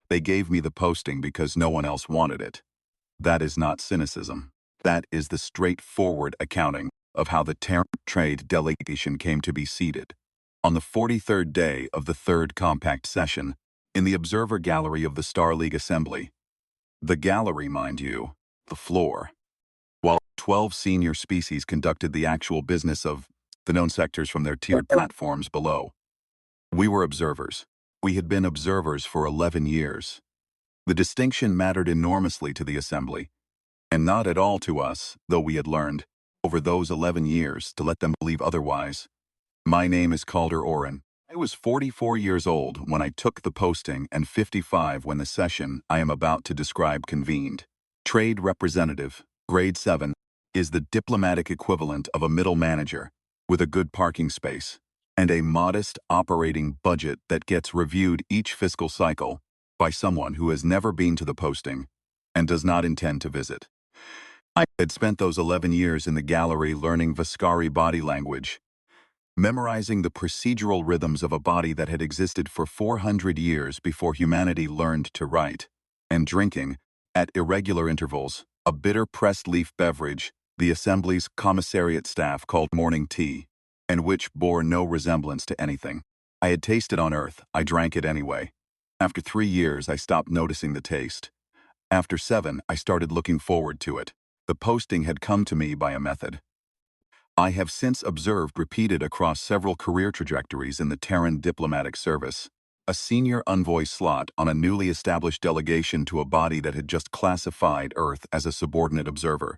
They gave me the posting because no one else wanted it. That is not cynicism. That is the straightforward accounting of how the Terran trade delegation came to be seated. On the 43rd day of the third compact session, in the observer gallery of the Star League Assembly. The gallery, mind you, the floor. While 12 senior species conducted the actual business of the known sectors from their tiered platforms below. We were observers. We had been observers for 11 years. The distinction mattered enormously to the Assembly, and not at all to us, though we had learned, over those 11 years, to let them believe otherwise. My name is Calder Oren. I was 44 years old when I took the posting and 55 when the session I am about to describe convened. Trade representative, grade 7, is the diplomatic equivalent of a middle manager with a good parking space and a modest operating budget that gets reviewed each fiscal cycle by someone who has never been to the posting and does not intend to visit. I had spent those 11 years in the gallery learning Vascari body language, memorizing the procedural rhythms of a body that had existed for 400 years before humanity learned to write, and drinking, at irregular intervals, a bitter pressed leaf beverage the Assembly's commissariat staff called morning tea, and which bore no resemblance to anything I had tasted on Earth. I drank it anyway. After 3 years, I stopped noticing the taste. After 7, I started looking forward to it. The posting had come to me by a method I have since observed repeated across several career trajectories in the Terran diplomatic service. A senior envoy slot on a newly established delegation to a body that had just classified Earth as a subordinate observer.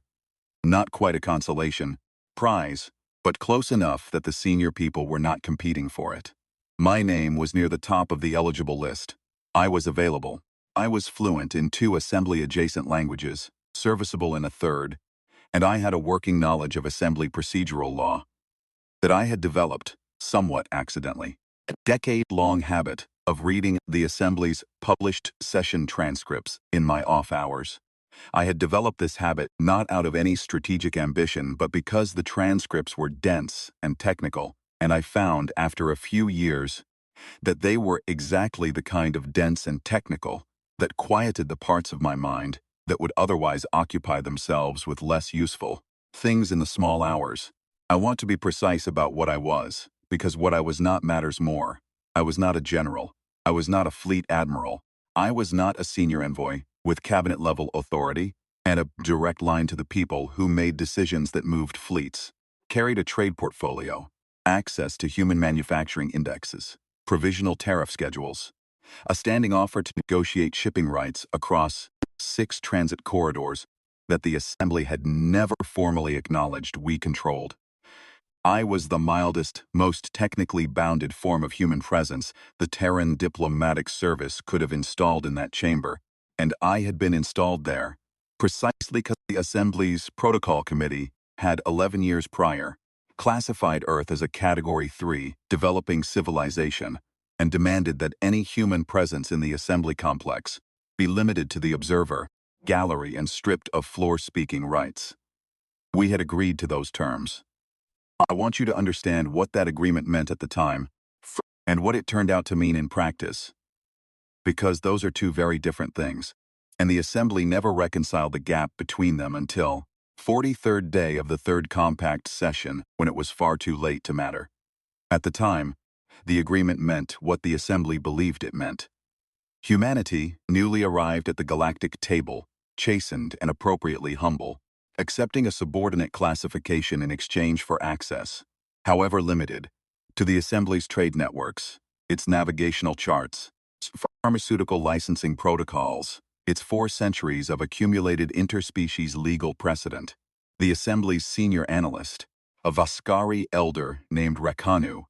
Not quite a consolation prize, but close enough that the senior people were not competing for it. My name was near the top of the eligible list. I was available. I was fluent in 2 assembly-adjacent languages, serviceable in a third, and I had a working knowledge of assembly procedural law that I had developed, somewhat accidentally. A decade-long habit of reading the Assembly's published session transcripts in my off hours. I had developed this habit not out of any strategic ambition, but because the transcripts were dense and technical, and I found, after a few years, that they were exactly the kind of dense and technical that quieted the parts of my mind that would otherwise occupy themselves with less useful things in the small hours. I want to be precise about what I was, because what I was not matters more. I was not a general. I was not a fleet admiral. I was not a senior envoy with cabinet-level authority and a direct line to the people who made decisions that moved fleets, carried a trade portfolio, access to human manufacturing indexes, provisional tariff schedules, a standing offer to negotiate shipping rights across 6 transit corridors that the Assembly had never formally acknowledged we controlled. I was the mildest, most technically bounded form of human presence the Terran diplomatic service could have installed in that chamber, and I had been installed there precisely because the Assembly's Protocol Committee had 11 years prior classified Earth as a Category 3 developing civilization and demanded that any human presence in the Assembly complex be limited to the observer, gallery, and stripped of floor-speaking rights. We had agreed to those terms. I want you to understand what that agreement meant at the time, and what it turned out to mean in practice, because those are 2 very different things, and the Assembly never reconciled the gap between them until 43rd day of the third compact session, when it was far too late to matter. At the time, the agreement meant what the Assembly believed it meant. Humanity, newly arrived at the galactic table, chastened and appropriately humble, accepting a subordinate classification in exchange for access, however limited, to the Assembly's trade networks, its navigational charts, its pharmaceutical licensing protocols, its 4 centuries of accumulated interspecies legal precedent. The Assembly's senior analyst, a Vascari elder named Rakanu,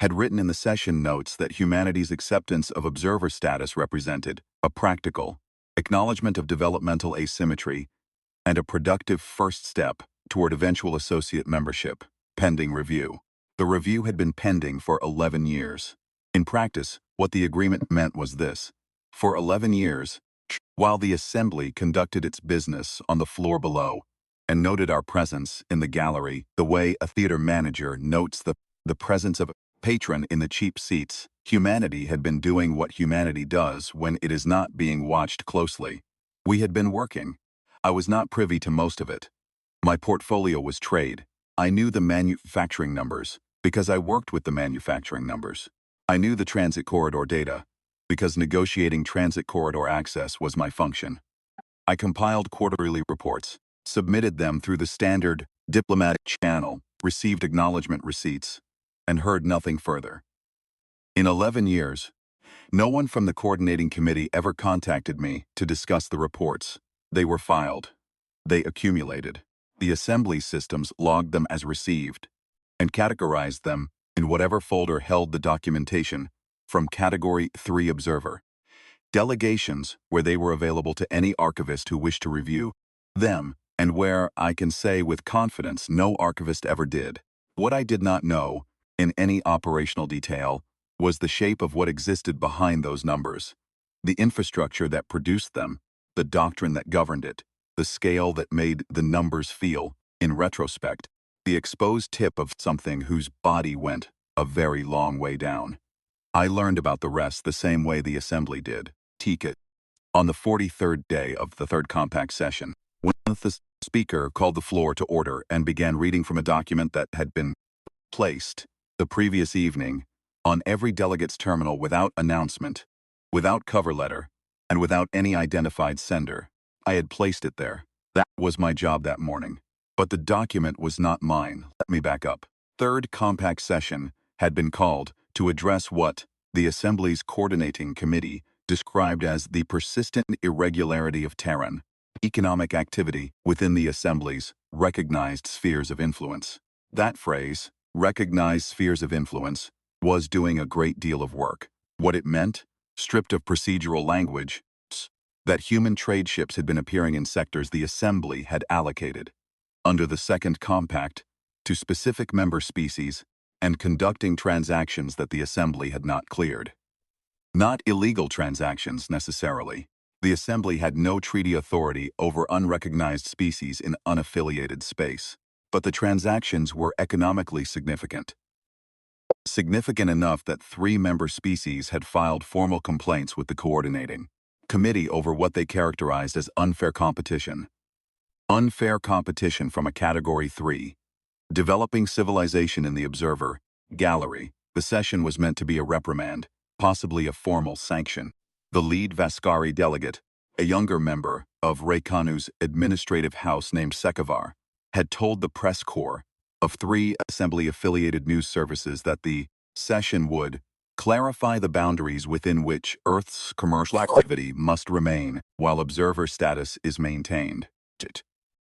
had written in the session notes that humanity's acceptance of observer status represented a practical acknowledgement of developmental asymmetry and a productive first step toward eventual associate membership, pending review. The review had been pending for 11 years. In practice, what the agreement meant was this. For 11 years, while the Assembly conducted its business on the floor below and noted our presence in the gallery the way a theater manager notes the presence of patron in the cheap seats. Humanity had been doing what humanity does when it is not being watched closely. We had been working. I was not privy to most of it. My portfolio was trade. I knew the manufacturing numbers because I worked with the manufacturing numbers. I knew the transit corridor data because negotiating transit corridor access was my function. I compiled quarterly reports, submitted them through the standard diplomatic channel, received acknowledgement receipts, and heard nothing further. In 11 years, no one from the coordinating committee ever contacted me to discuss the reports. They were filed. They accumulated. The assembly systems logged them as received and categorized them in whatever folder held the documentation from Category 3 Observer. Delegations where they were available to any archivist who wished to review them, and where I can say with confidence no archivist ever did. What I did not know, in any operational detail, was the shape of what existed behind those numbers, the infrastructure that produced them, the doctrine that governed it, the scale that made the numbers feel, in retrospect, the exposed tip of something whose body went a very long way down. I learned about the rest the same way the assembly did. Ticket. On the 43rd day of the third compact session, when the speaker called the floor to order and began reading from a document that had been placed the previous evening on every delegate's terminal without announcement, without cover letter, and without any identified sender, I had placed it there. That was my job that morning. But the document was not mine. Let me back up. Third compact session had been called to address what the Assembly's coordinating committee described as the persistent irregularity of Terran economic activity within the Assembly's recognized spheres of influence. That phrase, recognized spheres of influence, was doing a great deal of work. What it meant, stripped of procedural language, that human trade ships had been appearing in sectors the Assembly had allocated, under the Second Compact, to specific member species and conducting transactions that the Assembly had not cleared. Not illegal transactions, necessarily. The Assembly had no treaty authority over unrecognized species in unaffiliated space, but the transactions were economically significant. Significant enough that 3 member species had filed formal complaints with the coordinating committee over what they characterized as unfair competition. Unfair competition from a Category 3. Developing civilization in the Observer gallery. The session was meant to be a reprimand, possibly a formal sanction. The lead Vascari delegate, a younger member of Raikanu's administrative house named Sekevar, had told the press corps of 3 Assembly-affiliated news services that the session would clarify the boundaries within which Earth's commercial activity must remain while observer status is maintained.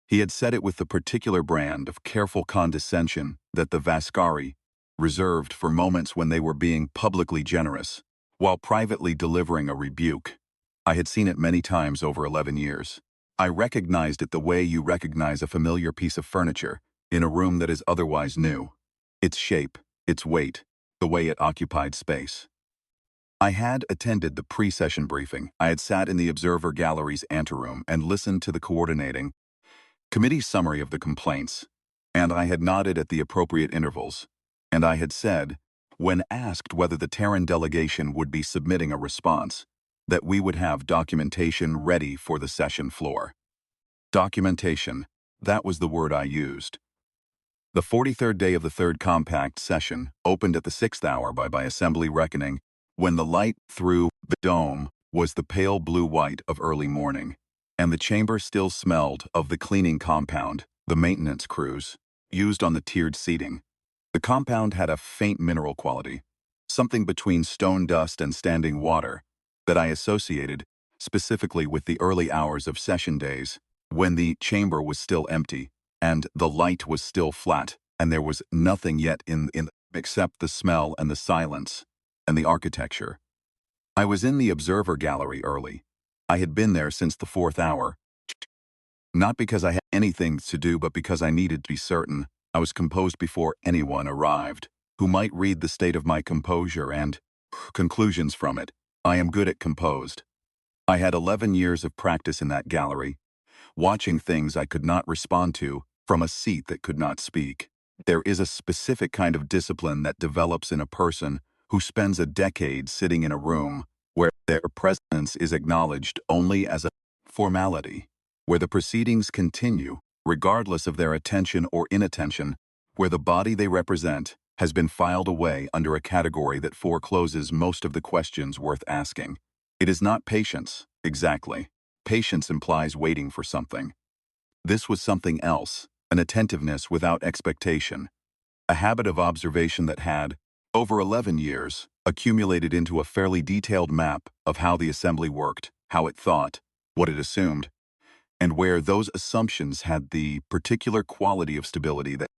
He had said it with the particular brand of careful condescension that the Vascari reserved for moments when they were being publicly generous, while privately delivering a rebuke. I had seen it many times over 11 years. I recognized it the way you recognize a familiar piece of furniture in a room that is otherwise new. Its shape, its weight, the way it occupied space. I had attended the pre-session briefing. I had sat in the Observer Gallery's anteroom and listened to the coordinating committee summary of the complaints, and I had nodded at the appropriate intervals, and I had said, when asked whether the Terran delegation would be submitting a response, that we would have documentation ready for the session floor. Documentation, that was the word I used. The 43rd day of the third compact session opened at the 6th hour by Assembly reckoning, when the light through the dome was the pale blue-white of early morning, and the chamber still smelled of the cleaning compound, the maintenance crews, used on the tiered seating. The compound had a faint mineral quality, something between stone dust and standing water, that I associated specifically with the early hours of session days, when the chamber was still empty, and the light was still flat, and there was nothing yet in except the smell and the silence, and the architecture. I was in the Observer Gallery early. I had been there since the 4th hour. Not because I had anything to do, but because I needed to be certain I was composed before anyone arrived, who might read the state of my composure and conclusions from it. I am good at composed. I had 11 years of practice in that gallery, watching things I could not respond to from a seat that could not speak. There is a specific kind of discipline that develops in a person who spends a decade sitting in a room where their presence is acknowledged only as a formality, where the proceedings continue regardless of their attention or inattention, where the body they represent has been filed away under a category that forecloses most of the questions worth asking. It is not patience, exactly. Patience implies waiting for something. This was something else, an attentiveness without expectation, a habit of observation that had, over 11 years, accumulated into a fairly detailed map of how the assembly worked, how it thought, what it assumed, and where those assumptions had the particular quality of stability that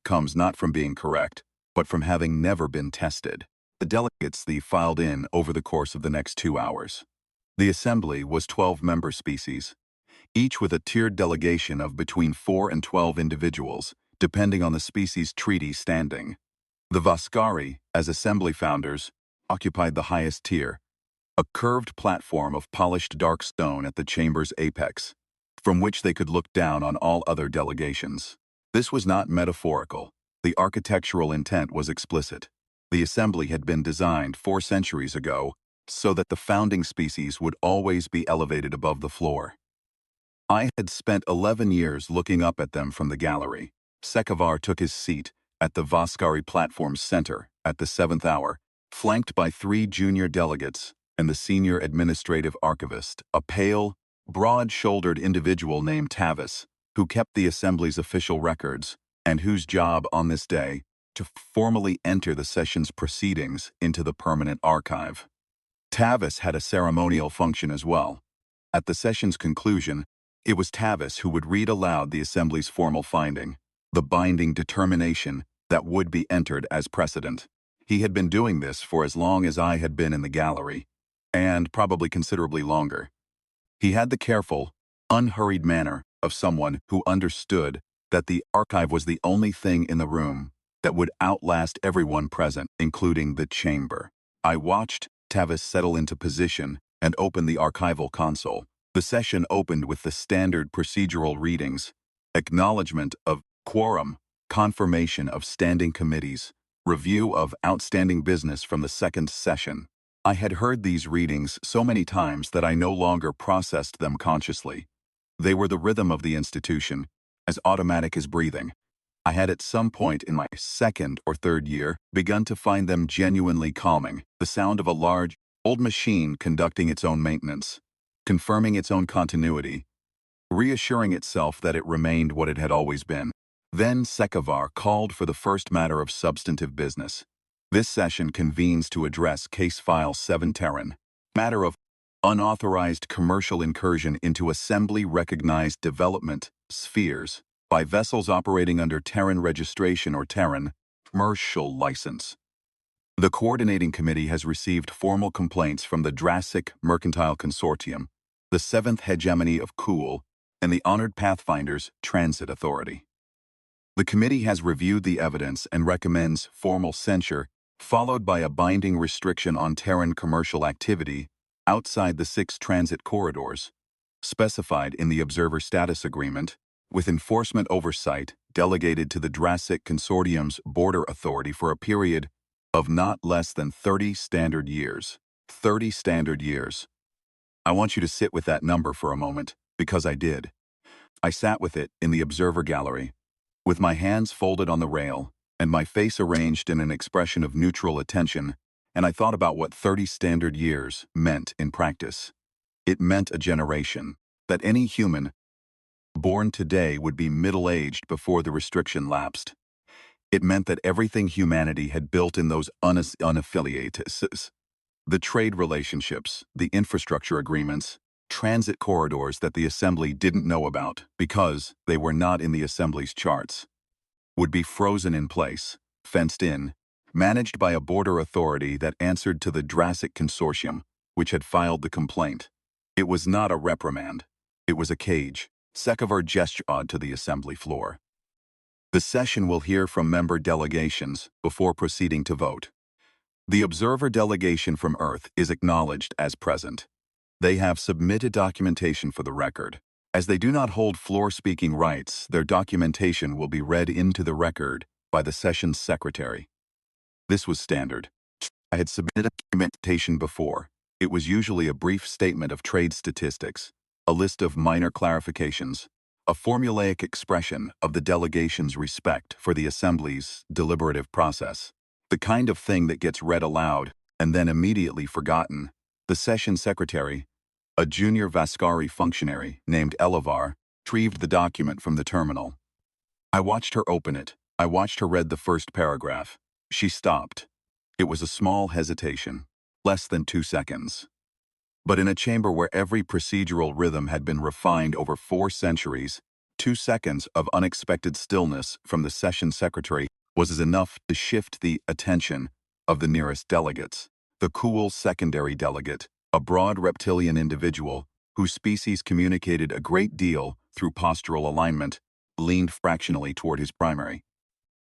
comes not from being correct, but from having never been tested. The delegates filed in over the course of the next 2 hours. The assembly was 12-member species, each with a tiered delegation of between 4 and 12 individuals, depending on the species' treaty standing. The Vascari, as assembly founders, occupied the highest tier, a curved platform of polished dark stone at the chamber's apex, from which they could look down on all other delegations. This was not metaphorical. The architectural intent was explicit. The assembly had been designed 4 centuries ago so that the founding species would always be elevated above the floor. I had spent 11 years looking up at them from the gallery. Sekevar took his seat at the Vascari platform's center at the 7th hour, flanked by 3 junior delegates and the senior administrative archivist, a pale, broad-shouldered individual named Tavis, who kept the assembly's official records and whose job on this day to formally enter the session's proceedings into the permanent archive. Tavis had a ceremonial function as well. At the session's conclusion, it was Tavis who would read aloud the assembly's formal finding, the binding determination that would be entered as precedent. He had been doing this for as long as I had been in the gallery, and probably considerably longer. He had the careful, unhurried manner of someone who understood that the archive was the only thing in the room that would outlast everyone present, including the chamber. I watched Tavis settle into position and open the archival console. The session opened with the standard procedural readings, acknowledgement of quorum, confirmation of standing committees, review of outstanding business from the second session. I had heard these readings so many times that I no longer processed them consciously. They were the rhythm of the institution, as automatic as breathing. I had at some point in my 2nd or 3rd year begun to find them genuinely calming, the sound of a large, old machine conducting its own maintenance, confirming its own continuity, reassuring itself that it remained what it had always been. Then Sekevar called for the first matter of substantive business. This session convenes to address Case File 7 Terran, matter of unauthorized commercial incursion into assembly-recognized development spheres by vessels operating under Terran registration or Terran commercial license. The Coordinating Committee has received formal complaints from the Drassic Mercantile Consortium, the 7th Hegemony of Kool, and the Honored Pathfinders Transit Authority. The committee has reviewed the evidence and recommends formal censure, followed by a binding restriction on Terran commercial activity outside the 6 transit corridors, specified in the Observer Status Agreement, with enforcement oversight delegated to the Drassic Consortium's Border Authority for a period of not less than 30 standard years. 30 standard years. I want you to sit with that number for a moment, because I did. I sat with it in the observer gallery, with my hands folded on the rail and my face arranged in an expression of neutral attention, and I thought about what 30 standard years meant in practice. It meant a generation, that any human born today would be middle-aged before the restriction lapsed. It meant that everything humanity had built in those unaffiliated, the trade relationships, the infrastructure agreements, transit corridors that the Assembly didn't know about because they were not in the Assembly's charts, would be frozen in place, fenced in, managed by a border authority that answered to the Drassic Consortium, which had filed the complaint. It was not a reprimand. It was a cage. Sekevar gestured to the Assembly floor. The session will hear from member delegations before proceeding to vote. The observer delegation from Earth is acknowledged as present. They have submitted documentation for the record. As they do not hold floor-speaking rights, their documentation will be read into the record by the session's secretary. This was standard. I had submitted a documentation before. It was usually a brief statement of trade statistics, a list of minor clarifications, a formulaic expression of the delegation's respect for the Assembly's deliberative process, the kind of thing that gets read aloud and then immediately forgotten. The session secretary, a junior Vascari functionary named Elevar, retrieved the document from the terminal. I watched her open it. I watched her read the first paragraph. She stopped. It was a small hesitation, less than 2 seconds. But in a chamber where every procedural rhythm had been refined over 4 centuries, 2 seconds of unexpected stillness from the session secretary was enough to shift the attention of the nearest delegates. The cool secondary delegate, a broad reptilian individual whose species communicated a great deal through postural alignment, leaned fractionally toward his primary.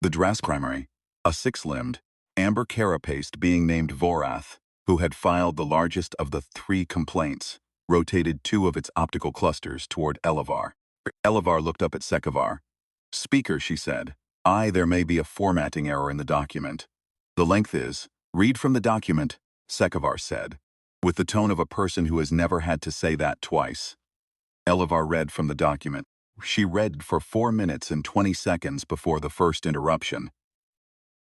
The Drask primary, a 6-limbed, amber carapaced being named Vorath, who had filed the largest of the 3 complaints, rotated 2 of its optical clusters toward Elevar. Elevar looked up at Sekevar. "Speaker," she said, there may be a formatting error in the document. The length is, read from the document," Sekevar said, with the tone of a person who has never had to say that twice. Elevar read from the document. She read for 4 minutes and 20 seconds before the first interruption.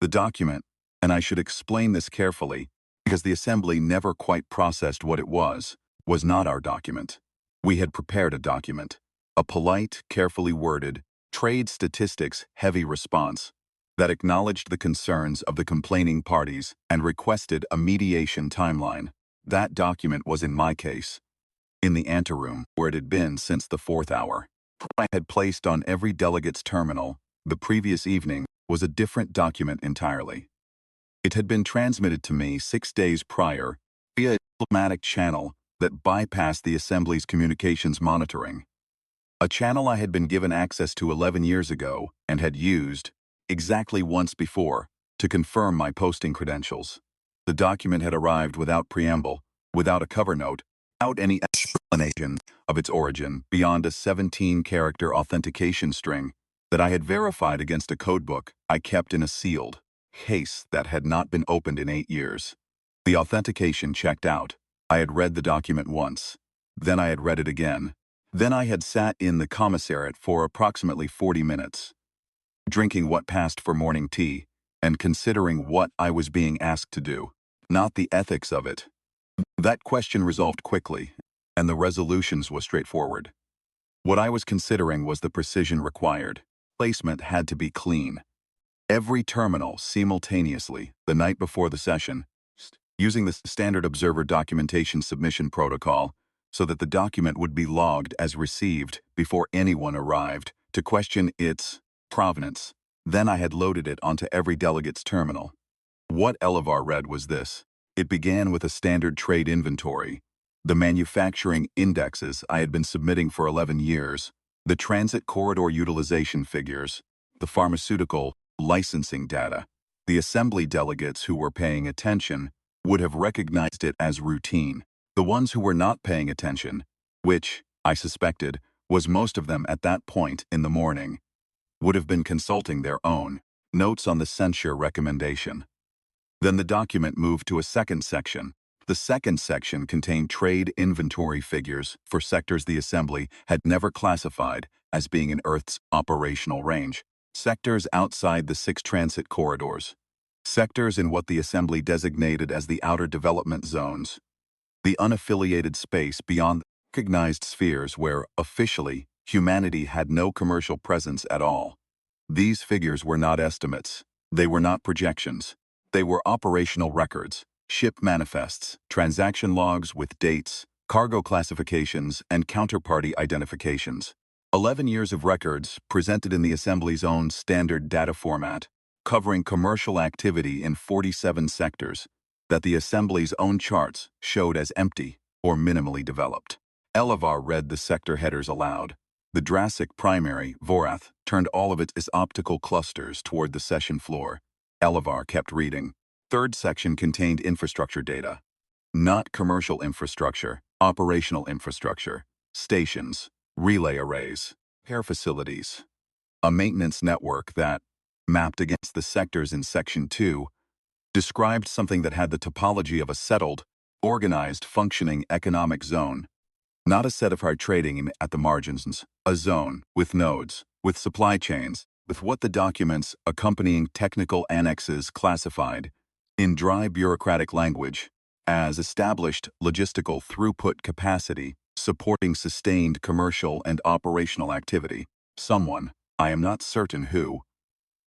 The document, and I should explain this carefully, because the Assembly never quite processed what it was not our document. We had prepared a document, a polite, carefully worded, trade statistics heavy response that acknowledged the concerns of the complaining parties and requested a mediation timeline. That document was, in my case, in the anteroom where it had been since the 4th hour. I had placed on every delegate's terminal the previous evening was a different document entirely. It had been transmitted to me 6 days prior via a diplomatic channel that bypassed the Assembly's communications monitoring. A channel I had been given access to 11 years ago and had used, exactly once before, to confirm my posting credentials. The document had arrived without preamble, without a cover note, without any explanation of its origin beyond a 17-character authentication string that I had verified against a codebook I kept in a sealed case that had not been opened in 8 years. The authentication checked out. I had read the document once. Then I had read it again. Then I had sat in the commissariat for approximately 40 minutes, drinking what passed for morning tea and considering what I was being asked to do, not the ethics of it. That question resolved quickly, and the resolutions was straightforward. What I was considering was the precision required. Placement had to be clean. Every terminal simultaneously, the night before the session, using the standard observer documentation submission protocol so that the document would be logged as received before anyone arrived to question its provenance. Then I had loaded it onto every delegate's terminal. What Elevar read was this. It began with a standard trade inventory, the manufacturing indexes I had been submitting for 11 years, the transit corridor utilization figures, the pharmaceutical licensing data. The Assembly delegates who were paying attention would have recognized it as routine. The ones who were not paying attention, which, I suspected, was most of them at that point in the morning, would have been consulting their own notes on the censure recommendation. Then the document moved to a second section. The second section contained trade inventory figures for sectors the Assembly had never classified as being in Earth's operational range. Sectors outside the 6 transit corridors. Sectors in what the Assembly designated as the outer development zones. The unaffiliated space beyond the recognized spheres where, officially, humanity had no commercial presence at all. These figures were not estimates. They were not projections. They were operational records, ship manifests, transaction logs with dates, cargo classifications, and counterparty identifications. 11 years of records presented in the Assembly's own standard data format, covering commercial activity in 47 sectors that the Assembly's own charts showed as empty or minimally developed. Elevar read the sector headers aloud. The Drask primary, Vorath, turned all of its optical clusters toward the session floor. Elevar kept reading. Third section contained infrastructure data. Not commercial infrastructure, operational infrastructure, stations, relay arrays, repair facilities. A maintenance network that, mapped against the sectors in Section 2, described something that had the topology of a settled, organized, functioning economic zone. Not a set of hard trading at the margins, a zone, with nodes, with supply chains, with what the documents accompanying technical annexes classified, in dry bureaucratic language, as established logistical throughput capacity, supporting sustained commercial and operational activity. Someone, I am not certain who,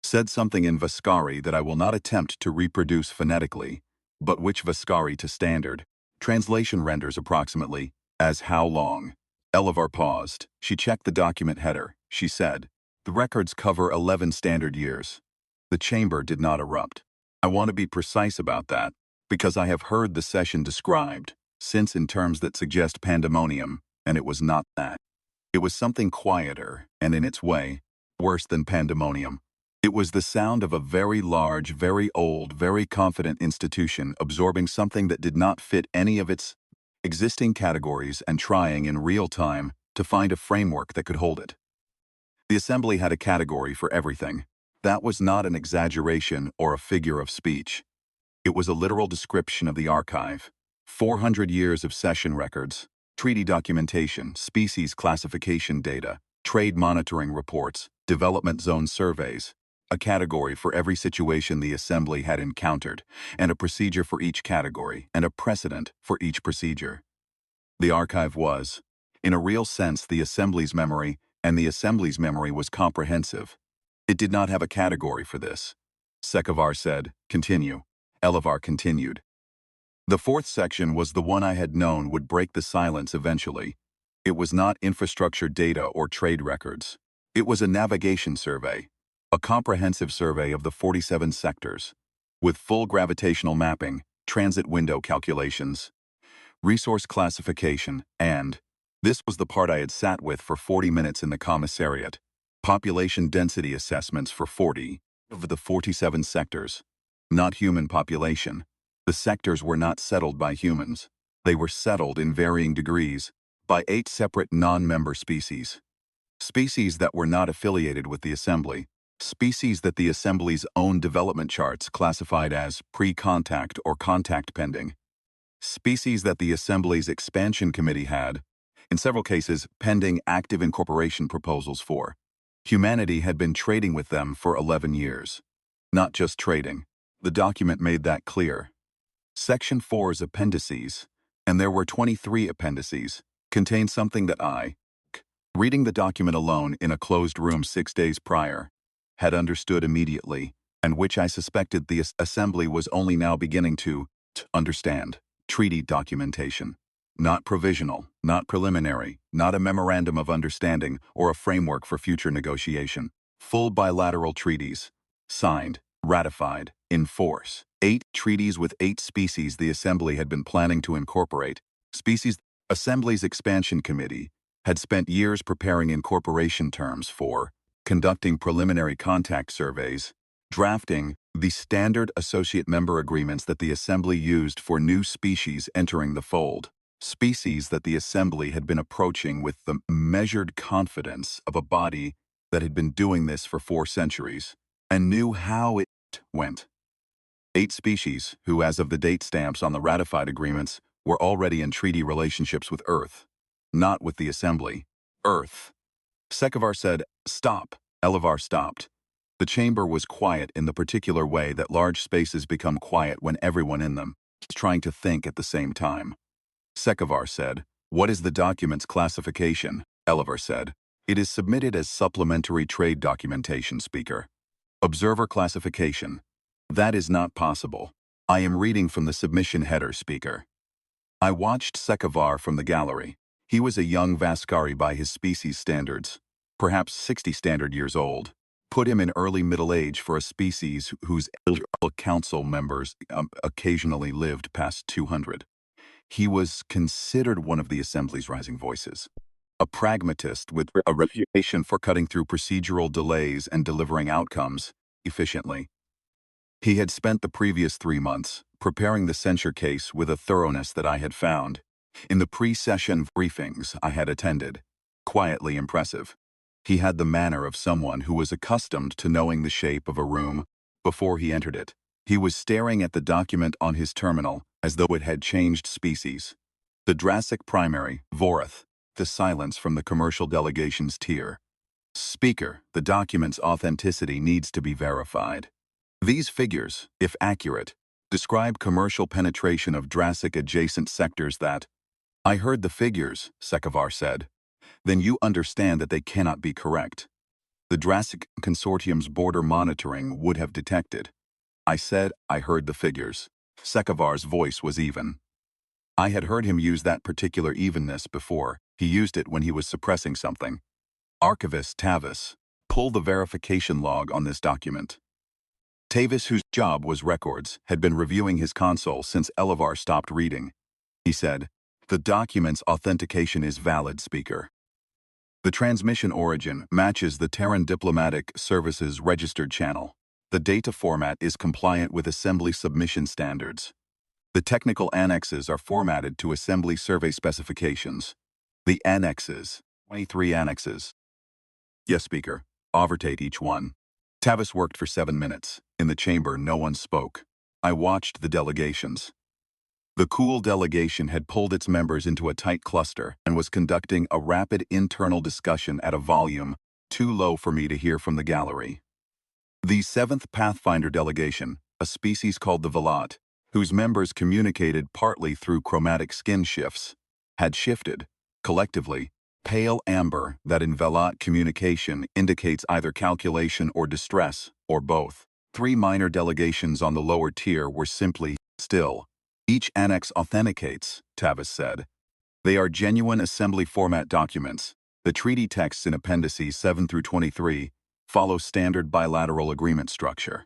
said something in Vascari that I will not attempt to reproduce phonetically, but which Vascari to standard translation renders approximately as how long. Elevar paused. She checked the document header. She said, "The records cover 11 standard years." The chamber did not erupt. I want to be precise about that, because I have heard the session described, since in terms that suggest pandemonium, and it was not that. It was something quieter, and in its way, worse than pandemonium. It was the sound of a very large, very old, very confident institution absorbing something that did not fit any of its existing categories and trying in real time to find a framework that could hold it. The assembly had a category for everything. That was not an exaggeration or a figure of speech. It was a literal description of the archive. 400 years of session records, treaty documentation, species classification data, trade monitoring reports, development zone surveys, a category for every situation the assembly had encountered, and a procedure for each category, and a precedent for each procedure. The archive was, in a real sense, the assembly's memory, and the assembly's memory was comprehensive. It did not have a category for this. Sekevar said, "Continue." Elevar continued. The fourth section was the one I had known would break the silence eventually. It was not infrastructure data or trade records. It was a navigation survey, a comprehensive survey of the 47 sectors, with full gravitational mapping, transit window calculations, resource classification, and, this was the part I had sat with for 40 minutes in the commissariat, population density assessments for 40 of the 47 sectors. Not human population. The sectors were not settled by humans. They were settled in varying degrees by 8 separate non-member species. Species that were not affiliated with the assembly. Species that the assembly's own development charts classified as pre-contact or contact pending. Species that the assembly's expansion committee had, in several cases, pending active incorporation proposals for. Humanity had been trading with them for 11 years. Not just trading. The document made that clear. Section 4's appendices, and there were 23 appendices, contained something that I, reading the document alone in a closed room 6 days prior, had understood immediately, and which I suspected the assembly was only now beginning to understand. Treaty documentation. Not provisional, not preliminary, not a memorandum of understanding or a framework for future negotiation. Full bilateral treaties. Signed, ratified, in force. 8 treaties with 8 species the Assembly had been planning to incorporate. Species. Assembly's Expansion Committee had spent years preparing incorporation terms for, conducting preliminary contact surveys, drafting the standard associate member agreements that the Assembly used for new species entering the fold. Species that the Assembly had been approaching with the measured confidence of a body that had been doing this for 4 centuries and knew how it went. 8 species who, as of the date stamps on the ratified agreements, were already in treaty relationships with Earth, not with the Assembly. Earth. Sekevar said, "Stop." Elevar stopped. The chamber was quiet in the particular way that large spaces become quiet when everyone in them is trying to think at the same time. Sekevar said, "What is the document's classification?" Elevar said, "It is submitted as supplementary trade documentation, Speaker." Observer classification. That is not possible. I am reading from the submission header, Speaker. I watched Sekevar from the gallery. He was a young Vascari by his species standards, perhaps 60 standard years old. Put him in early middle age for a species whose council members occasionally lived past 200. He was considered one of the Assembly's rising voices. A pragmatist with a reputation for cutting through procedural delays and delivering outcomes efficiently. He had spent the previous 3 months preparing the censure case with a thoroughness that I had found, in the pre-session briefings I had attended, quietly impressive. He had the manner of someone who was accustomed to knowing the shape of a room before he entered it. He was staring at the document on his terminal as though it had changed species. The Drassic primary, Vorath, the silence from the commercial delegation's tier. Speaker, the document's authenticity needs to be verified. These figures, if accurate, describe commercial penetration of Drassic adjacent sectors that— I heard the figures, Sekevar said. Then you understand that they cannot be correct. The Drassic Consortium's border monitoring would have detected. I said I heard the figures. Sekevar's voice was even. I had heard him use that particular evenness before. He used it when he was suppressing something. Archivist Tavis, pull the verification log on this document. Tavis, whose job was records, had been reviewing his console since Elevar stopped reading. He said, "The document's authentication is valid, Speaker. The transmission origin matches the Terran Diplomatic Service's registered channel. The data format is compliant with assembly submission standards. The technical annexes are formatted to assembly survey specifications. The annexes, 23 annexes." Yes, Speaker. Overtate each one. Tavis worked for 7 minutes. In the chamber, no one spoke. I watched the delegations. The cool delegation had pulled its members into a tight cluster and was conducting a rapid internal discussion at a volume too low for me to hear from the gallery. The 7th Pathfinder delegation, a species called the Velat, whose members communicated partly through chromatic skin shifts, had shifted, collectively, pale amber that in Velat communication indicates either calculation or distress, or both. 3 minor delegations on the lower tier were simply still. Each annex authenticates, Tavis said. They are genuine assembly format documents. The treaty texts in appendices 7 through 23 follow standard bilateral agreement structure.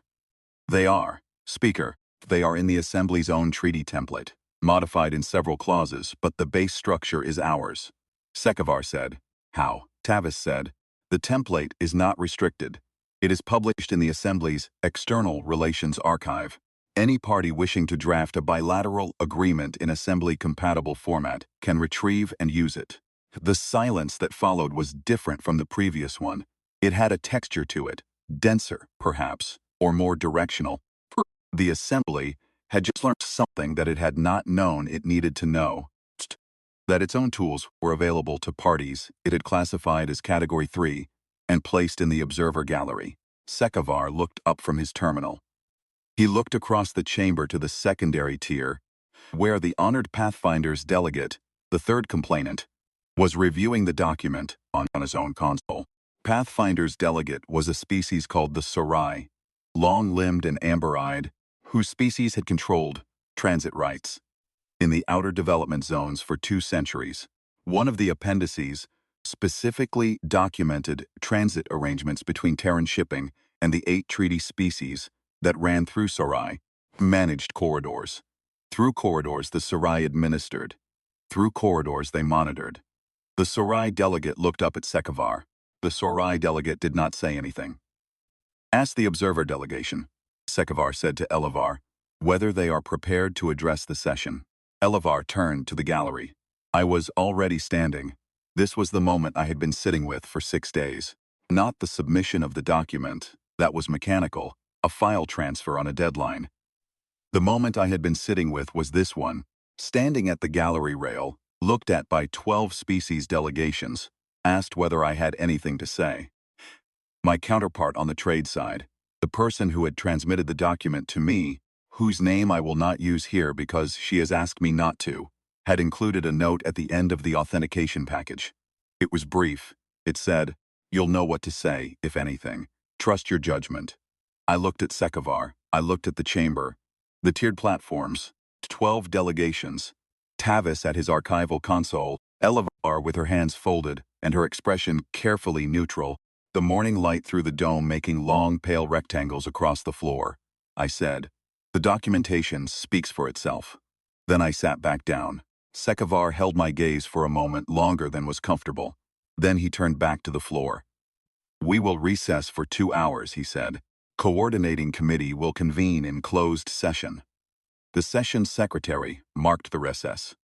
They are, Speaker, they are in the Assembly's own treaty template, modified in several clauses, but the base structure is ours. Sekevar said. How? Tavis said. The template is not restricted. It is published in the Assembly's External Relations Archive. Any party wishing to draft a bilateral agreement in Assembly-compatible format can retrieve and use it. The silence that followed was different from the previous one. It had a texture to it, denser, perhaps, or more directional. The Assembly had just learned something that it had not known it needed to know. That its own tools were available to parties it had classified as Category 3 and placed in the observer gallery. Sekevar looked up from his terminal. He looked across the chamber to the secondary tier, where the honored Pathfinder's delegate, the 3rd complainant, was reviewing the document on his own console. Pathfinder's delegate was a species called the Sarai, long-limbed and amber-eyed, whose species had controlled transit rights in the outer development zones for 2 centuries. One of the appendices specifically documented transit arrangements between Terran shipping and the 8 treaty species that ran through Sarai, managed corridors. Through corridors the Sarai administered. Through corridors they monitored. The Sarai delegate looked up at Sekevar. The Sarai delegate did not say anything. Ask the observer delegation, Sekevar said to Elevar, whether they are prepared to address the session. Elevar turned to the gallery. I was already standing. This was the moment I had been sitting with for 6 days. Not the submission of the document. That was mechanical. A file transfer on a deadline. The moment I had been sitting with was this one, standing at the gallery rail, looked at by 12 species delegations, asked whether I had anything to say. My counterpart on the trade side, the person who had transmitted the document to me, whose name I will not use here because she has asked me not to, had included a note at the end of the authentication package. It was brief. It said, "You'll know what to say, if anything. Trust your judgment." I looked at Sekevar. I looked at the chamber. The tiered platforms. 12 delegations. Tavis at his archival console. Elevar with her hands folded and her expression carefully neutral. The morning light through the dome making long, pale rectangles across the floor. I said, "The documentation speaks for itself." Then I sat back down. Sekevar held my gaze for a moment longer than was comfortable. Then he turned back to the floor. "We will recess for 2 hours," he said. "Coordinating committee will convene in closed session." The session secretary marked the recess.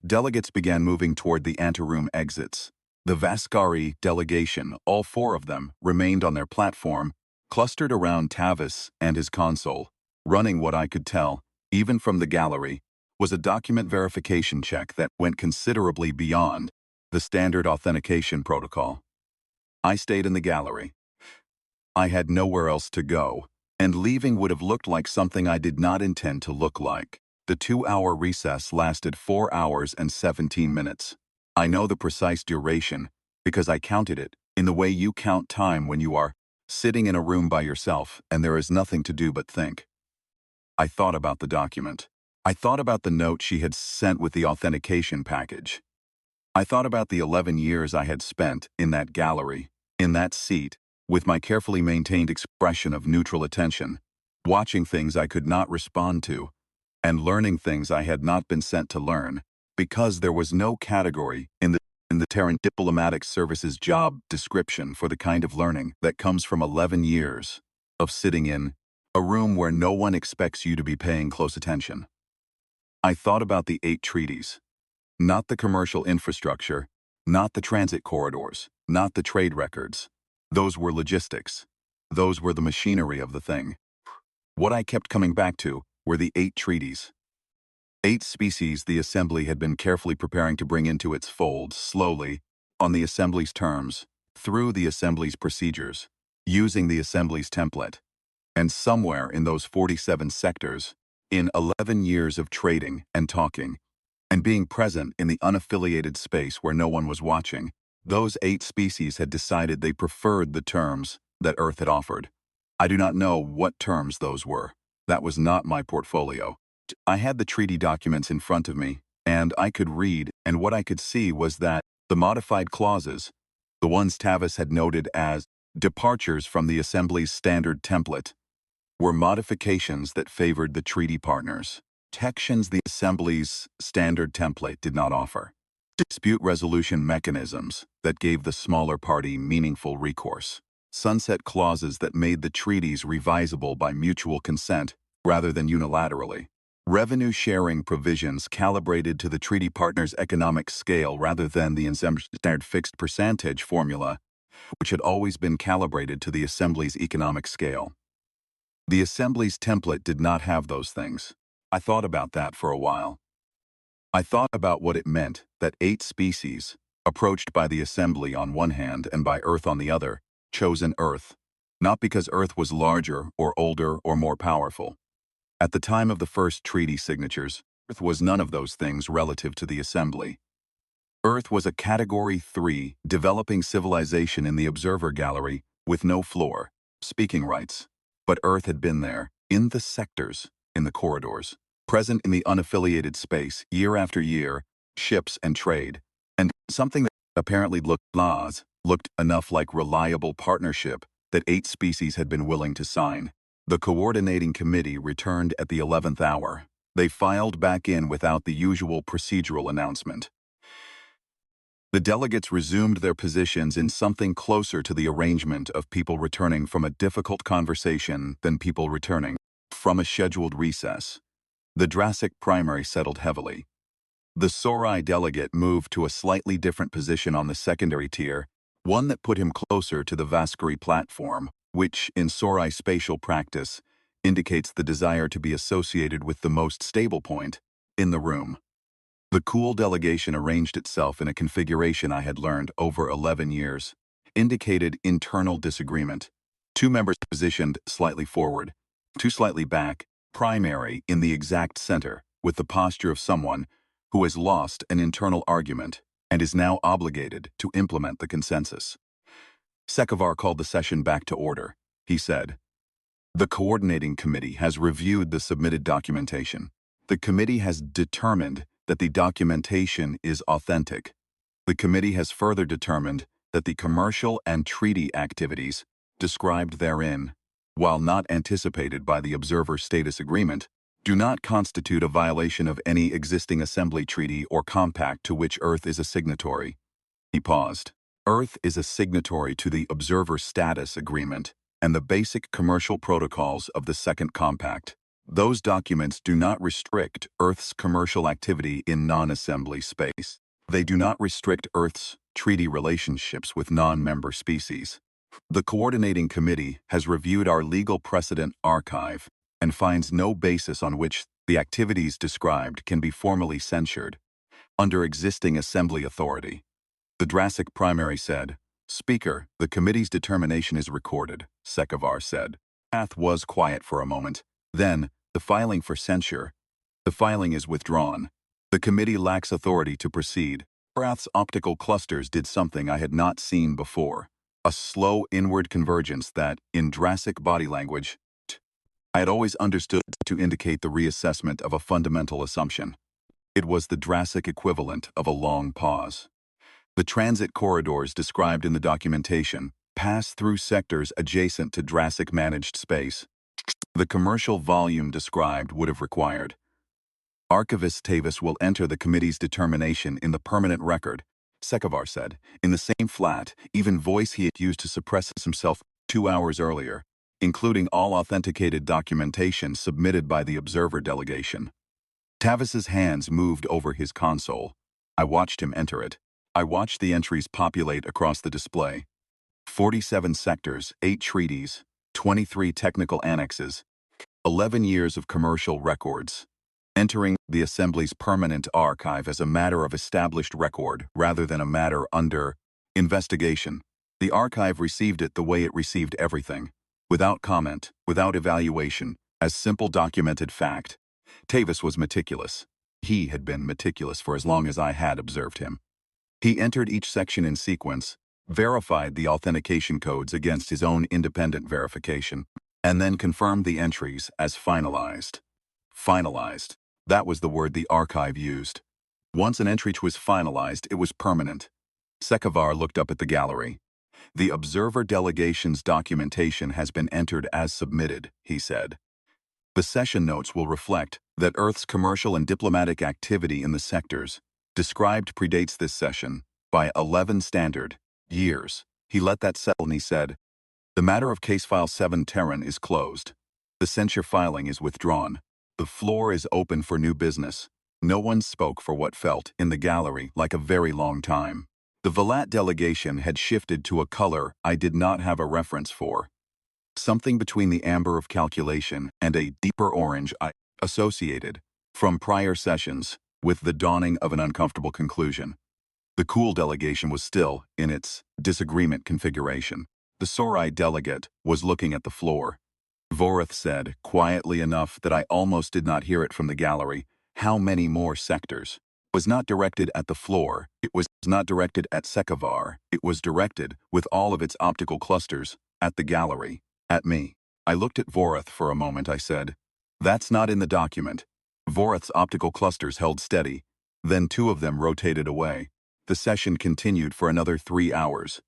Delegates began moving toward the anteroom exits. The Vascari delegation, all four of them, remained on their platform, clustered around Tavis and his console. Running what I could tell, even from the gallery, was a document verification check that went considerably beyond the standard authentication protocol. I stayed in the gallery. I had nowhere else to go, and leaving would have looked like something I did not intend to look like. The 2-hour recess lasted 4 hours and 17 minutes. I know the precise duration because I counted it in the way you count time when you are sitting in a room by yourself and there is nothing to do but think. I thought about the document. I thought about the note she had sent with the authentication package. I thought about the 11 years I had spent in that gallery, in that seat, with my carefully maintained expression of neutral attention, watching things I could not respond to, and learning things I had not been sent to learn, because there was no category in the Terran Diplomatic Service's job description for the kind of learning that comes from 11 years of sitting in a room where no one expects you to be paying close attention. I thought about the 8 treaties. Not the commercial infrastructure, not the transit corridors, not the trade records. Those were logistics. Those were the machinery of the thing. What I kept coming back to were the 8 treaties. 8 species the Assembly had been carefully preparing to bring into its fold, slowly, on the Assembly's terms, through the Assembly's procedures, using the Assembly's template. And somewhere in those 47 sectors, in 11 years of trading and talking, and being present in the unaffiliated space where no one was watching, those 8 species had decided they preferred the terms that Earth had offered. I do not know what terms those were. That was not my portfolio. I had the treaty documents in front of me, and I could read, and what I could see was that the modified clauses, the ones Tavis had noted as departures from the Assembly's standard template, were modifications that favored the treaty partners. Protections the Assembly's standard template did not offer. Dispute resolution mechanisms that gave the smaller party meaningful recourse. Sunset clauses that made the treaties revisable by mutual consent rather than unilaterally. Revenue-sharing provisions calibrated to the treaty partners' economic scale rather than the standard fixed percentage formula, which had always been calibrated to the Assembly's economic scale. The Assembly's template did not have those things. I thought about that for a while. I thought about what it meant that 8 species, approached by the Assembly on one hand and by Earth on the other, chose an Earth, not because Earth was larger or older or more powerful. At the time of the first treaty signatures, Earth was none of those things relative to the Assembly. Earth was a Category 3 developing civilization in the observer gallery with no floor, speaking rights. But Earth had been there, in the sectors, in the corridors, present in the unaffiliated space, year after year, ships and trade, and something that apparently looked enough like reliable partnership that 8 species had been willing to sign. The coordinating committee returned at the 11th hour. They filed back in without the usual procedural announcement. The delegates resumed their positions in something closer to the arrangement of people returning from a difficult conversation than people returning from a scheduled recess. The Drassic primary settled heavily. The Sorai delegate moved to a slightly different position on the secondary tier, one that put him closer to the Vascari platform, which, in Sorai spatial practice, indicates the desire to be associated with the most stable point in the room. The cool delegation arranged itself in a configuration I had learned over 11 years, indicated internal disagreement. 2 members positioned slightly forward, 2 slightly back, primary in the exact center, with the posture of someone who has lost an internal argument and is now obligated to implement the consensus. Sekevar called the session back to order. He said, "The coordinating committee has reviewed the submitted documentation. The committee has determined that the documentation is authentic. The committee has further determined that the commercial and treaty activities described therein, while not anticipated by the Observer Status Agreement, do not constitute a violation of any existing Assembly treaty or compact to which Earth is a signatory." He paused. Earth is a signatory to the Observer Status Agreement and the basic commercial protocols of the Second Compact. Those documents do not restrict Earth's commercial activity in non-assembly space. They do not restrict Earth's treaty relationships with non-member species. The Coordinating Committee has reviewed our legal precedent archive and finds no basis on which the activities described can be formally censured under existing Assembly authority. The Drassic primary said, "Speaker, the committee's determination is recorded," Sekevar said. Path was quiet for a moment. Then, the filing for censure. The filing is withdrawn. The committee lacks authority to proceed. Prath's optical clusters did something I had not seen before. A slow inward convergence that, in Drassic body language, I had always understood to indicate the reassessment of a fundamental assumption. It was the Drassic equivalent of a long pause. The transit corridors described in the documentation pass through sectors adjacent to Drassic managed space. The commercial volume described would have required. Archivist Tavis will enter the committee's determination in the permanent record, Sekevar said, in the same flat, even voice he had used to suppress himself 2 hours earlier, including all authenticated documentation submitted by the observer delegation. Tavis's hands moved over his console. I watched him enter it. I watched the entries populate across the display. 47 sectors, 8 treaties, 23 technical annexes, 11 years of commercial records. Entering the Assembly's permanent archive as a matter of established record rather than a matter under investigation. The archive received it the way it received everything, without comment, without evaluation, as simple documented fact. Tavis was meticulous. He had been meticulous for as long as I had observed him. He entered each section in sequence, verified the authentication codes against his own independent verification, and then confirmed the entries as finalized. Finalized. That was the word the archive used. Once an entry was finalized, it was permanent. Sekevar looked up at the gallery. The observer delegation's documentation has been entered as submitted, he said. The session notes will reflect that Earth's commercial and diplomatic activity in the sectors described predates this session by 11 standard years. He let that settle and he said, "The matter of case file 7 Terran is closed. The censure filing is withdrawn. The floor is open for new business." No one spoke for what felt, in the gallery, like a very long time. The Velat delegation had shifted to a color I did not have a reference for. Something between the amber of calculation and a deeper orange I associated, from prior sessions, with the dawning of an uncomfortable conclusion. The cool delegation was still in its disagreement configuration. The Sorai delegate was looking at the floor. Vorath said, quietly enough that I almost did not hear it from the gallery, "How many more sectors?" It was not directed at the floor. It was not directed at Sekevar. It was directed, with all of its optical clusters, at the gallery, at me. I looked at Vorath for a moment. I said, "That's not in the document." Vorath's optical clusters held steady. Then 2 of them rotated away. The session continued for another 3 hours.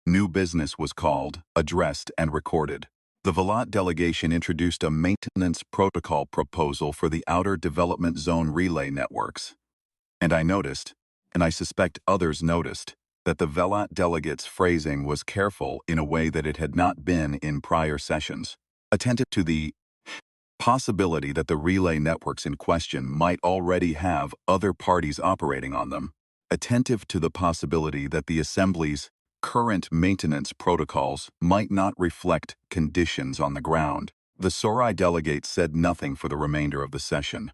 New business was called, addressed, and recorded. The Velat delegation introduced a maintenance protocol proposal for the Outer Development Zone relay networks. And I noticed, and I suspect others noticed, that the Velat delegate's phrasing was careful in a way that it had not been in prior sessions, attentive to the possibility that the relay networks in question might already have other parties operating on them, attentive to the possibility that the Assembly's current maintenance protocols might not reflect conditions on the ground. The Sorai delegate said nothing for the remainder of the session.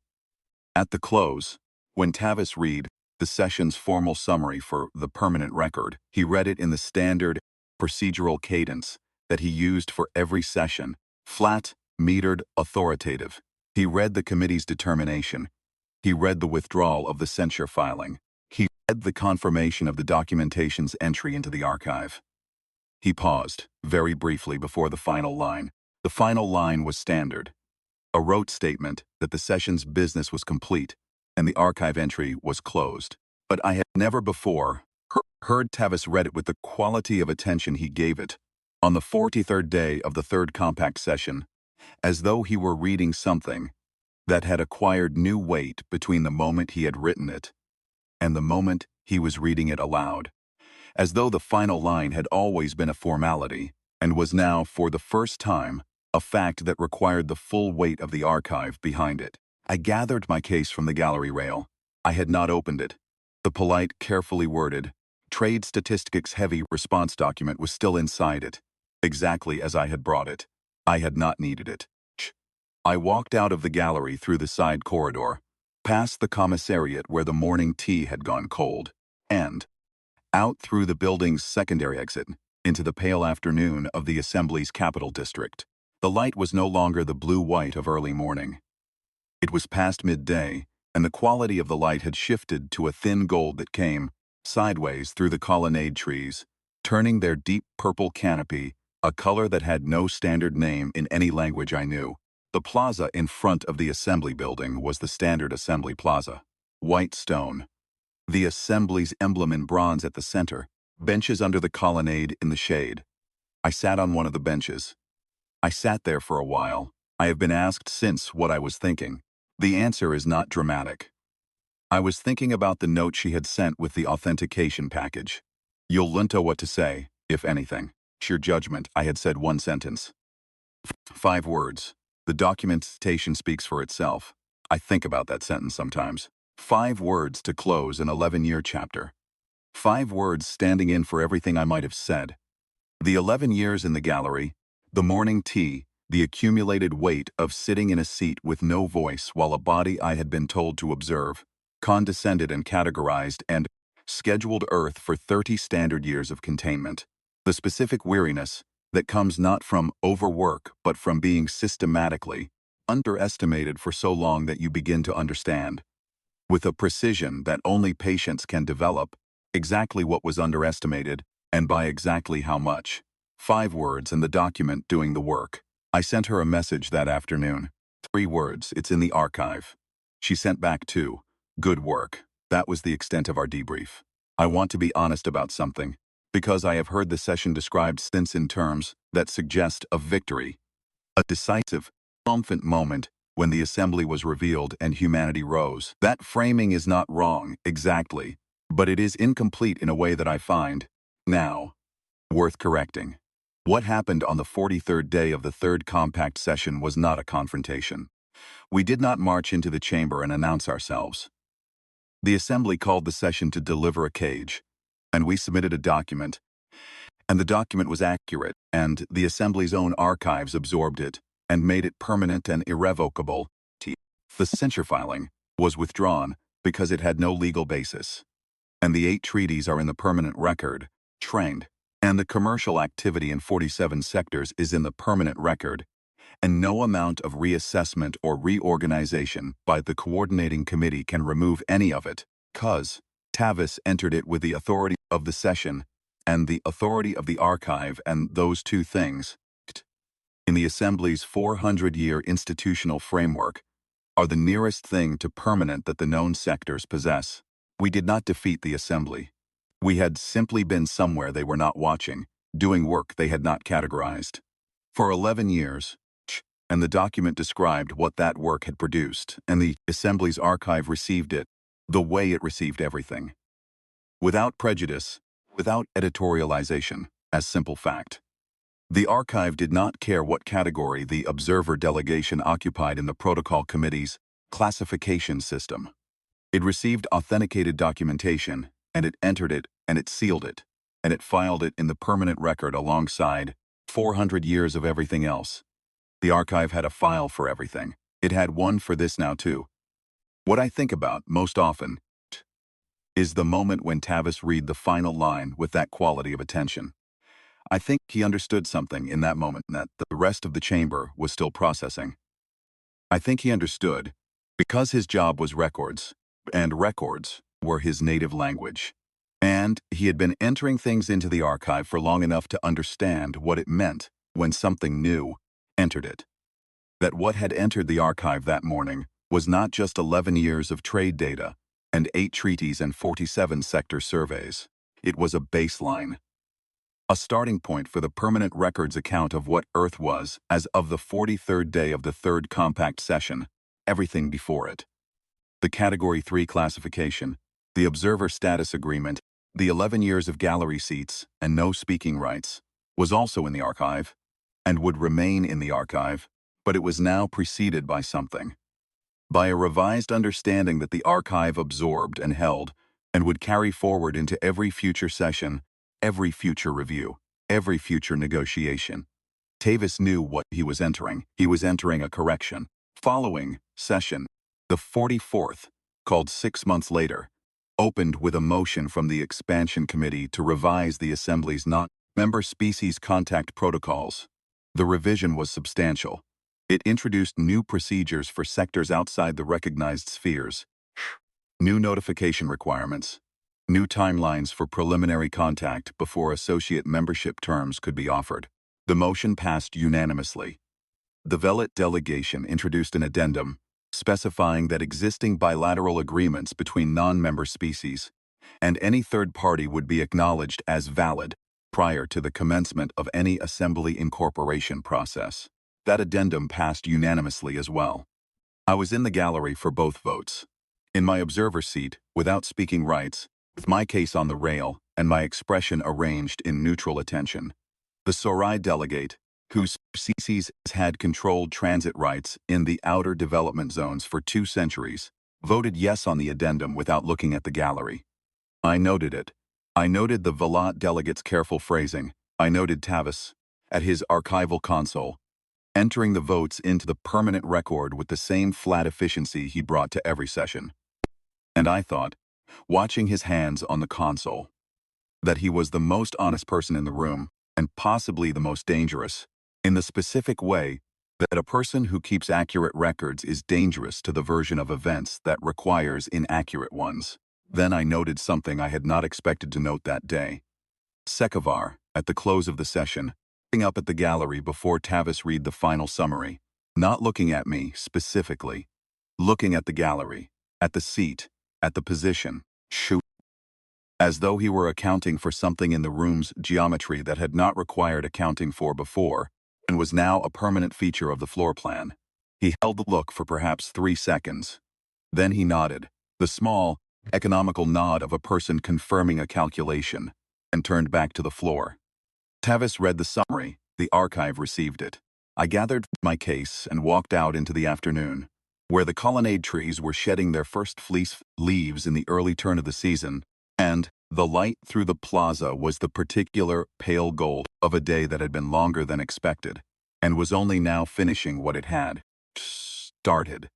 At the close, when Tavis read the session's formal summary for the permanent record, he read it in the standard procedural cadence that he used for every session, flat, metered, authoritative. He read the committee's determination. He read the withdrawal of the censure filing. He read the confirmation of the documentation's entry into the archive. He paused, very briefly, before the final line. The final line was standard. A rote statement that the session's business was complete and the archive entry was closed. But I had never before heard Tavis read it with the quality of attention he gave it. On the 43rd day of the 3rd compact session, as though he were reading something that had acquired new weight between the moment he had written it and the moment he was reading it aloud, as though the final line had always been a formality and was now, for the first time, a fact that required the full weight of the archive behind it. I gathered my case from the gallery rail. I had not opened it. The polite, carefully worded, trade statistics-heavy response document was still inside it, exactly as I had brought it. I had not needed it. I walked out of the gallery through the side corridor, past the commissariat where the morning tea had gone cold, and out through the building's secondary exit into the pale afternoon of the Assembly's capital district. The light was no longer the blue-white of early morning. It was past midday, and the quality of the light had shifted to a thin gold that came sideways through the colonnade trees, turning their deep purple canopy, a color that had no standard name in any language I knew. The plaza in front of the Assembly building was the standard Assembly Plaza. White stone. The Assembly's emblem in bronze at the center, benches under the colonnade in the shade. I sat on one of the benches. I sat there for a while. I have been asked since what I was thinking. The answer is not dramatic. I was thinking about the note she had sent with the authentication package. You'll learn what to say, if anything. Sheer judgment, I had said one sentence. 5 words. The documentation speaks for itself. I think about that sentence sometimes. 5 words to close an 11-year chapter. 5 words standing in for everything I might have said. The 11 years in the gallery, the morning tea, the accumulated weight of sitting in a seat with no voice while a body I had been told to observe, condescended and categorized and scheduled Earth for 30 standard years of containment. The specific weariness that comes not from overwork but from being systematically underestimated for so long that you begin to understand, with a precision that only patience can develop, exactly what was underestimated and by exactly how much. 5 words and the document doing the work. I sent her a message that afternoon. 3 words, it's in the archive. She sent back 2. Good work. That was the extent of our debrief. I want to be honest about something, because I have heard the session described since in terms that suggest a victory, a decisive, triumphant moment when the Assembly was revealed and humanity rose. That framing is not wrong, exactly, but it is incomplete in a way that I find, now, worth correcting. What happened on the 43rd day of the third compact session was not a confrontation. We did not march into the chamber and announce ourselves. The Assembly called the session to deliver a cage, and we submitted a document, and the document was accurate, and the Assembly's own archives absorbed it and made it permanent and irrevocable. The censure filing was withdrawn because it had no legal basis, and the 8 treaties are in the permanent record, trained, and the commercial activity in 47 sectors is in the permanent record, and no amount of reassessment or reorganization by the coordinating committee can remove any of it, cause Tavis entered it with the authority of the session and the authority of the archive, and those 2 things, in the Assembly's 400-year institutional framework, are the nearest thing to permanent that the known sectors possess. We did not defeat the Assembly. We had simply been somewhere they were not watching, doing work they had not categorized. For 11 years, and the document described what that work had produced, and the Assembly's archive received it the way it received everything. Without prejudice, without editorialization, as simple fact. The archive did not care what category the observer delegation occupied in the protocol committee's classification system. It received authenticated documentation, and it entered it, and it sealed it, and it filed it in the permanent record alongside 400 years of everything else. The archive had a file for everything. It had one for this now too. What I think about most often is the moment when Tavis read the final line with that quality of attention. I think he understood something in that moment that the rest of the chamber was still processing. I think he understood because his job was records, and records were his native language. And he had been entering things into the archive for long enough to understand what it meant when something new entered it. That what had entered the archive that morning was not just 11 years of trade data and 8 treaties and 47 sector surveys. It was a baseline, a starting point for the permanent records account of what Earth was as of the 43rd day of the third compact session, everything before it. The Category 3 classification, the Observer Status Agreement, the 11 years of gallery seats and no speaking rights, was also in the archive, and would remain in the archive, but it was now preceded by something. By a revised understanding that the archive absorbed and held and would carry forward into every future session, every future review, every future negotiation. Tavis knew what he was entering. He was entering a correction. Following session, the 44th, called 6 months later, opened with a motion from the Expansion Committee to revise the Assembly's non-member species contact protocols. The revision was substantial. It introduced new procedures for sectors outside the recognized spheres, new notification requirements, new timelines for preliminary contact before associate membership terms could be offered. The motion passed unanimously. The VELAT delegation introduced an addendum specifying that existing bilateral agreements between non-member species and any third party would be acknowledged as valid prior to the commencement of any assembly incorporation process. That addendum passed unanimously as well. I was in the gallery for both votes. In my observer seat, without speaking rights, with my case on the rail and my expression arranged in neutral attention. The Sorai delegate, whose species had controlled transit rights in the outer development zones for 2 centuries, voted yes on the addendum without looking at the gallery. I noted it. I noted the VELAT delegate's careful phrasing. I noted Tavis, at his archival console, entering the votes into the permanent record with the same flat efficiency he brought to every session. And I thought, watching his hands on the console, that he was the most honest person in the room, and possibly the most dangerous, in the specific way that a person who keeps accurate records is dangerous to the version of events that requires inaccurate ones. Then I noted something I had not expected to note that day. Sekevar, at the close of the session, looking up at the gallery before Tavis read the final summary, not looking at me specifically, looking at the gallery, at the seat, at the position, as though he were accounting for something in the room's geometry that had not required accounting for before and was now a permanent feature of the floor plan. He held the look for perhaps 3 seconds. Then he nodded, the small, economical nod of a person confirming a calculation, and turned back to the floor. Tavis read the summary. The archive received it. I gathered my case and walked out into the afternoon, where the colonnade trees were shedding their first fleece leaves in the early turn of the season, and the light through the plaza was the particular pale gold of a day that had been longer than expected, and was only now finishing what it had started.